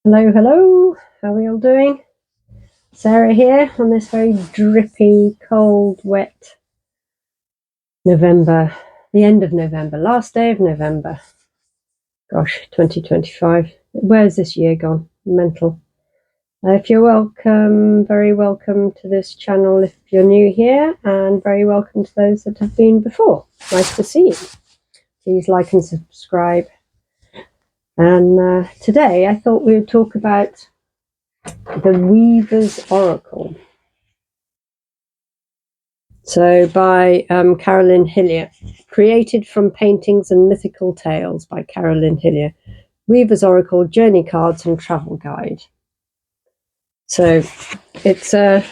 Hello, hello. How are we all doing? Sarah here on this very drippy, cold, wet November, the end of November, last day of November. Gosh, 2025. Where's this year gone? Mental. If you're welcome, very welcome to this channel if you're new here, and very welcome to those that have been before. Nice to see you. Please like and subscribe. And today I thought we would talk about the Weaver's Oracle. So by Carolyn Hillier, created from paintings and mythical tales by Carolyn Hillier, Weaver's Oracle, Journey Cards and Travel Guide. So it's a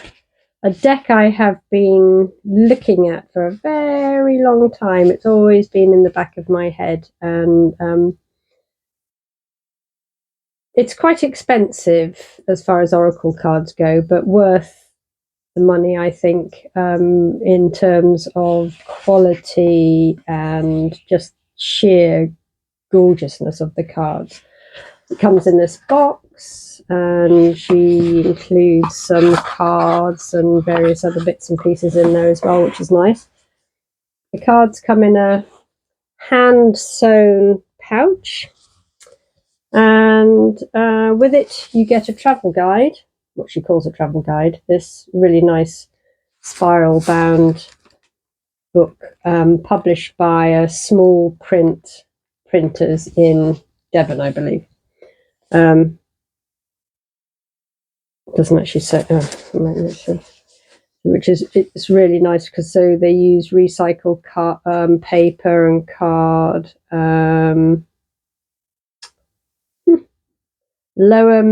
deck I have been looking at for a very long time. It's always been in the back of my head, and it's quite expensive as far as Oracle cards go, but worth the money, I think, in terms of quality and just sheer gorgeousness of the cards. It comes in this box, and she includes some cards and various other bits and pieces in there as well, which is nice. The cards come in a hand-sewn pouch, and with it you get a travel guide, what she calls a travel guide, this really nice spiral bound book, published by a small printers in Devon, I believe. Doesn't actually say, which is, it's really nice because so they use recycled paper and card. Lower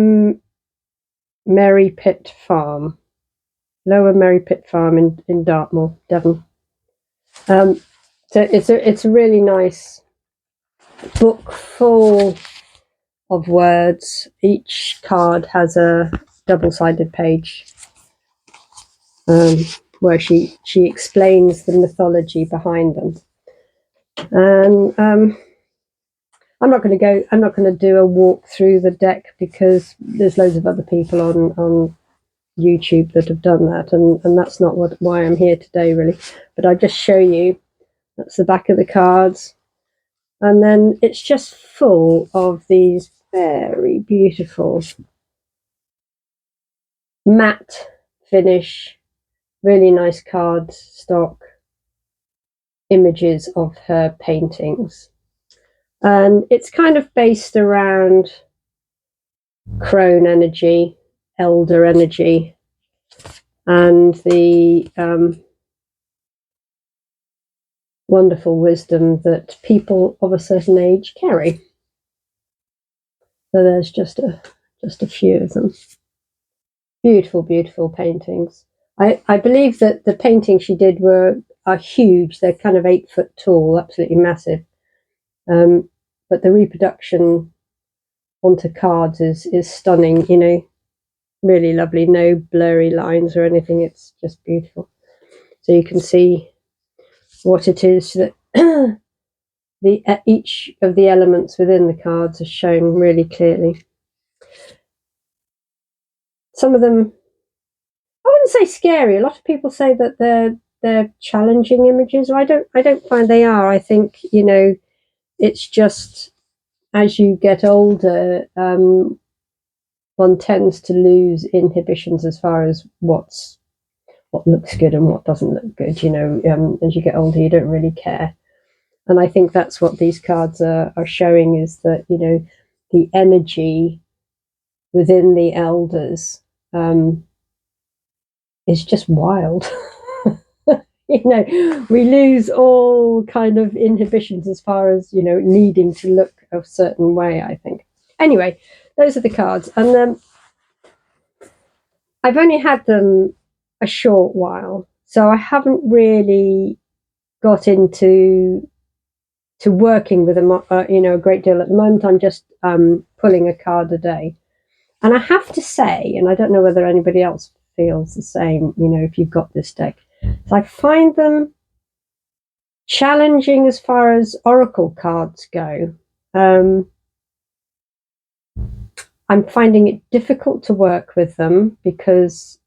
Merrypit Farm in Dartmoor, Devon. So it's a really nice book full of words. Each card has a double-sided page where she explains the mythology behind them. And I'm not going to do a walk through the deck because there's loads of other people on YouTube that have done that, and that's not why I'm here today, really. But I'll just show you. That's the back of the cards, and then it's just full of these very beautiful matte finish, really nice card stock images of her paintings. And it's kind of based around crone energy, elder energy, and the wonderful wisdom that people of a certain age carry. So there's just a few of them. Beautiful, beautiful paintings. I believe that the paintings she did are huge. They're kind of 8 foot tall, absolutely massive. But the reproduction onto cards is stunning, you know, really lovely. No blurry lines or anything. It's just beautiful. So you can see what it is that each of the elements within the cards are shown really clearly. Some of them, I wouldn't say scary. A lot of people say that they're challenging images. I don't find they are. I think, you know, it's just as you get older, one tends to lose inhibitions as far as what looks good and what doesn't look good. You know, as you get older, you don't really care. And I think that's what these cards are showing, is that, you know, the energy within the elders is just wild. You know, we lose all kind of inhibitions as far as, you know, needing to look a certain way, I think. Anyway, those are the cards. And I've only had them a short while, so I haven't really got into working with them, you know, a great deal at the moment. I'm just pulling a card a day. And I have to say, and I don't know whether anybody else feels the same, you know, if you've got this deck, so I find them challenging as far as oracle cards go. I'm finding it difficult to work with them because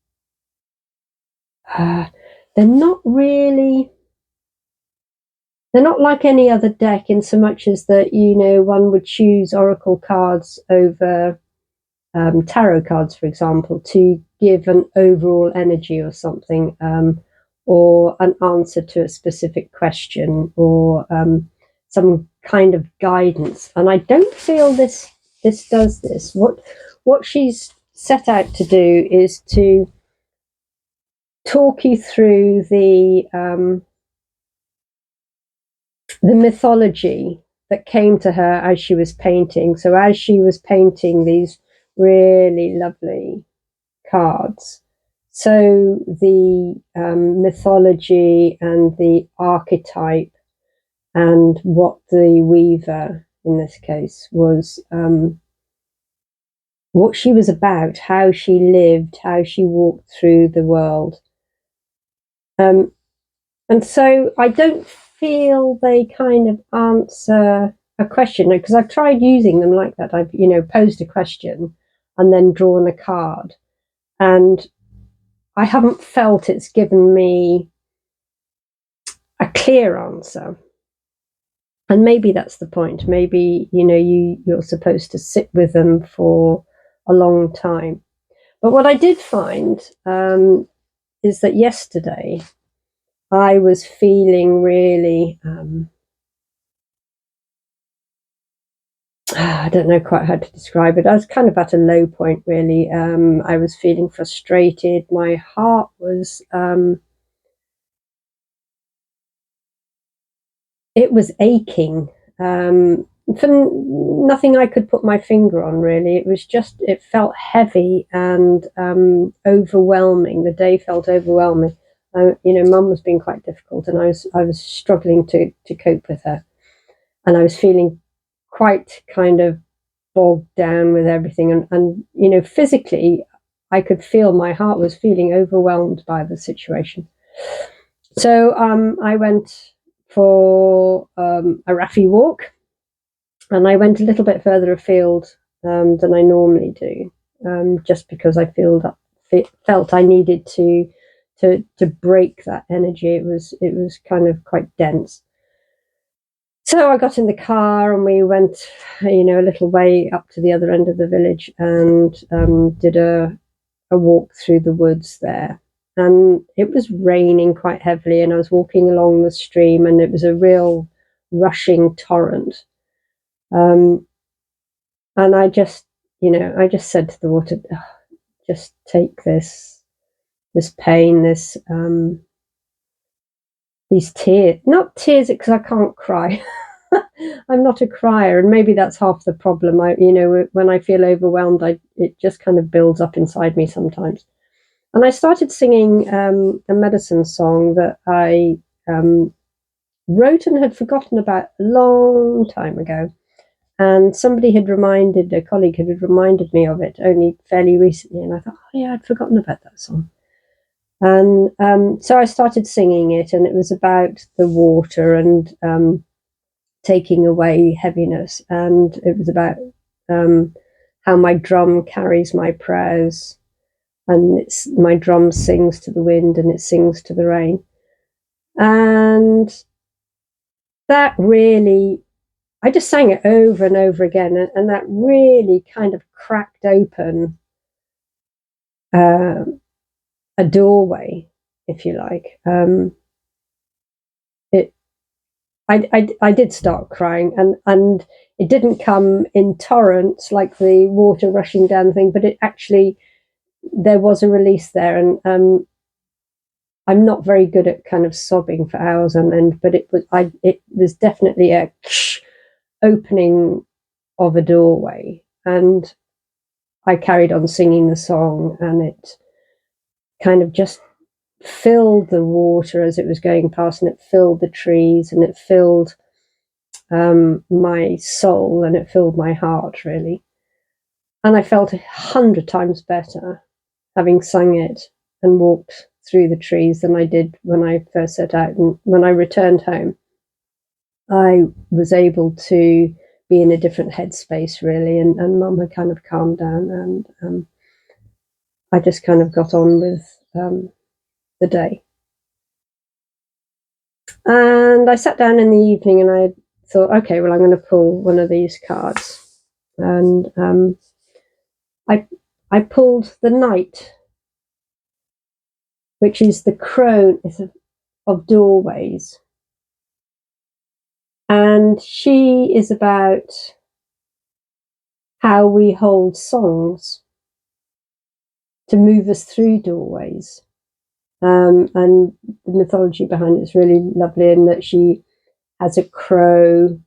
they're not really, they're not like any other deck in so much as that, you know, one would choose oracle cards over tarot cards, for example, to give an overall energy or something, or an answer to a specific question, or some kind of guidance. And I don't feel this does this. What she's set out to do is to talk you through the mythology that came to her as she was painting. So as she was painting these really lovely cards, so the mythology and the archetype and what the weaver in this case was, what she was about, how she lived, how she walked through the world. And so I don't feel they kind of answer a question, because I've tried using them like that. I've, you know, posed a question and then drawn a card, and I haven't felt it's given me a clear answer. And maybe that's the point. Maybe, you know, you're supposed to sit with them for a long time. But what I did find is that yesterday I was feeling really, I don't know quite how to describe it. I was kind of at a low point, really. I was feeling frustrated. My heart was, it was aching, for nothing I could put my finger on, really. It was just, it felt heavy and overwhelming. The day felt overwhelming. You know, Mum was being quite difficult, and I was struggling to cope with her, and I was feeling quite kind of bogged down with everything, and you know, physically I could feel my heart was feeling overwhelmed by the situation. So I went for a Raffy walk, and I went a little bit further afield than I normally do, just because I felt I needed to break that energy. It was kind of quite dense. So I got in the car and we went, you know, a little way up to the other end of the village, and did a walk through the woods there. And it was raining quite heavily, and I was walking along the stream, and it was a real rushing torrent. And I just, you know, I just said to the water, "Oh, just take this pain, these tears, not tears because I can't cry." I'm not a crier, and maybe that's half the problem. You know, when I feel overwhelmed, it just kind of builds up inside me sometimes. And I started singing a medicine song that I wrote and had forgotten about a long time ago. And a colleague had reminded me of it only fairly recently. And I thought, oh yeah, I'd forgotten about that song. And so I started singing it, and it was about the water and taking away heaviness. And it was about how my drum carries my prayers, and my drum sings to the wind and it sings to the rain. And that really, I just sang it over and over again, and that really kind of cracked open a doorway, if you like. I did start crying, and it didn't come in torrents like the water rushing down the thing, but it actually, there was a release there. And I'm not very good at kind of sobbing for hours on end, but it was definitely a opening of a doorway. And I carried on singing the song, and it kind of just filled the water as it was going past, and it filled the trees, and it filled my soul, and it filled my heart, really. And I felt 100 times better having sung it and walked through the trees than I did when I first set out. And when I returned home, I was able to be in a different headspace, really. And Mum had kind of calmed down, and I just kind of got on with the day. And I sat down in the evening and I thought, okay, well, I'm going to pull one of these cards. And I pulled the Knight, which is the crone of doorways. And she is about how we hold songs to move us through doorways. And the mythology behind it is really lovely, in that she has a crow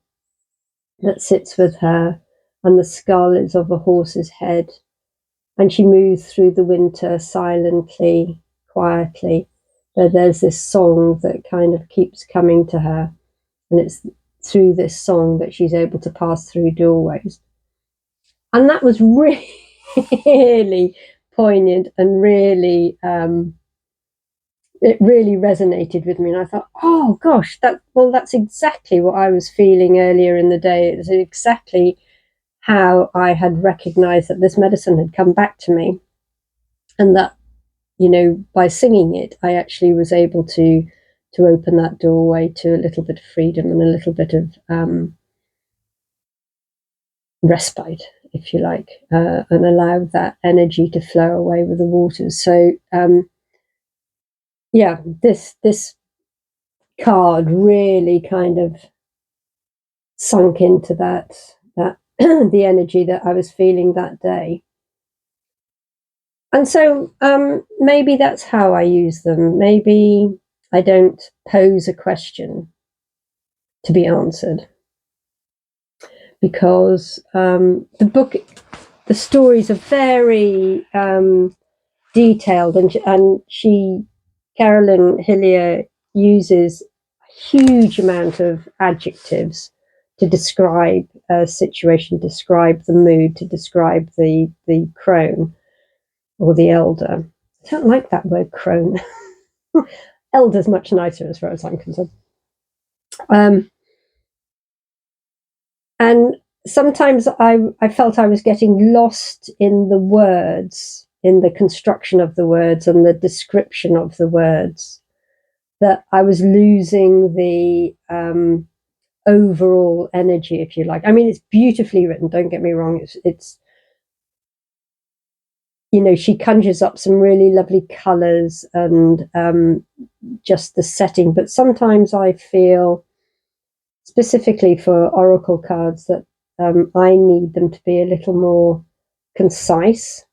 that sits with her, and the skull is of a horse's head, and she moves through the winter silently, quietly, but there's this song that kind of keeps coming to her, and it's through this song that she's able to pass through doorways. And that was really poignant, and really it really resonated with me. And I thought, oh gosh, that's exactly what I was feeling earlier in the day. It was exactly how I had recognized that this medicine had come back to me, and that, you know, by singing it, I actually was able to open that doorway to a little bit of freedom and a little bit of respite, if you like, and allow that energy to flow away with the waters. So yeah, this card really kind of sunk into that the energy that I was feeling that day. And so maybe that's how I use them. Maybe I don't pose a question to be answered, because the stories are very detailed, and Carolyn Hillier uses a huge amount of adjectives to describe a situation, describe the mood, to describe the crone or the elder. I don't like that word, crone. Elder's much nicer as far as I'm concerned. And sometimes I felt I was getting lost in the words, in the construction of the words and the description of the words, that I was losing the overall energy, if you like. I mean, it's beautifully written, don't get me wrong. It's you know, she conjures up some really lovely colours and just the setting. But sometimes I feel, specifically for oracle cards, that I need them to be a little more concise.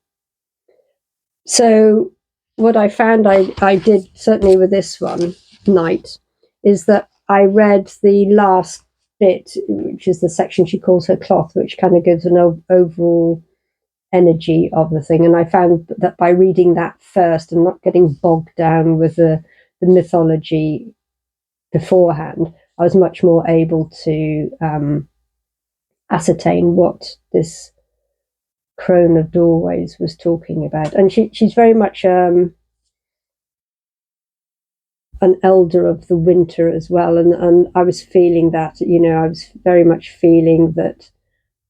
So what I found I did, certainly with this one, Knight, is that I read the last bit, which is the section she calls her cloth, which kind of gives an overall energy of the thing. And I found that by reading that first and not getting bogged down with the mythology beforehand, I was much more able to ascertain what this crone of doorways was talking about. And she's very much an elder of the winter as well. And I was feeling that, you know, I was very much feeling that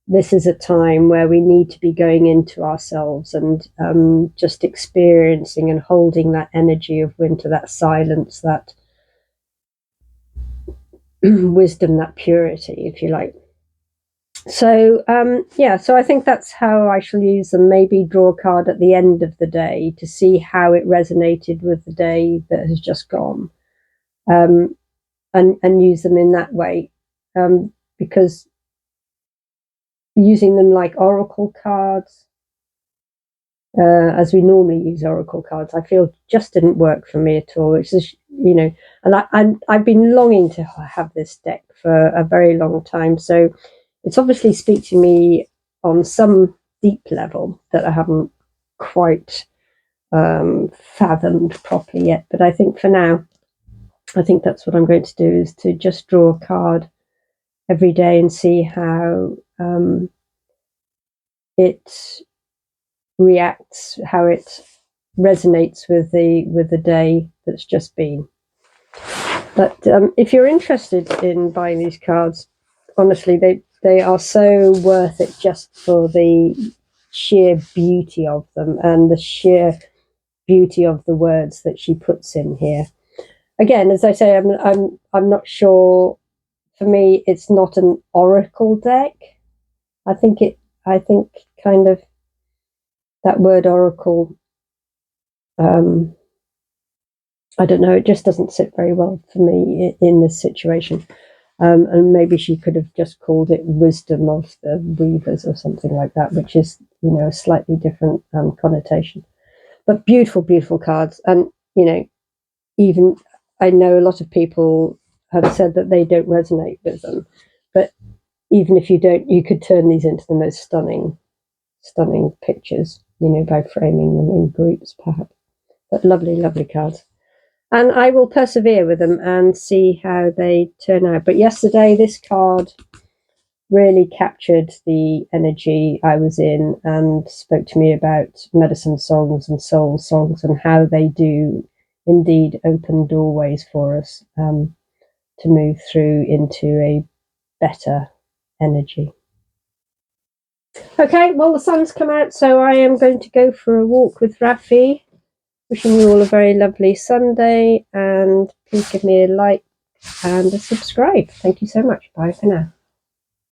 this is a time where we need to be going into ourselves and just experiencing and holding that energy of winter, that silence, that wisdom, that purity, if you like. So so I think that's how I shall use them. Maybe draw a card at the end of the day to see how it resonated with the day that has just gone, and use them in that way, because using them like oracle cards, as we normally use oracle cards, I feel just didn't work for me at all. Which is, you know, and I've been longing to have this deck for a very long time. So it's obviously speaking to me on some deep level that I haven't quite fathomed properly yet. But I think for now, I think that's what I'm going to do, is to just draw a card every day and see how it reacts, how it resonates with the day that's just been. But if you're interested in buying these cards, honestly, they are so worth it just for the sheer beauty of them and the sheer beauty of the words that she puts in here. Again, as I say, I'm not sure. For me, it's not an oracle deck. I think kind of that word oracle. I don't know. It just doesn't sit very well for me in this situation. And maybe she could have just called it Wisdom of the Weavers or something like that, which is, a slightly different connotation. But beautiful, beautiful cards. And, even I know a lot of people have said that they don't resonate with them. But even if you don't, you could turn these into the most stunning pictures, by framing them in groups, perhaps. But lovely, lovely cards. And I will persevere with them and see how they turn out. But yesterday, this card really captured the energy I was in and spoke to me about medicine songs and soul songs and how they do indeed open doorways for us to move through into a better energy. Okay, well, the sun's come out, so I am going to go for a walk with Rafi. Wishing you all a very lovely Sunday, and please give me a like and a subscribe. Thank you so much. Bye for now.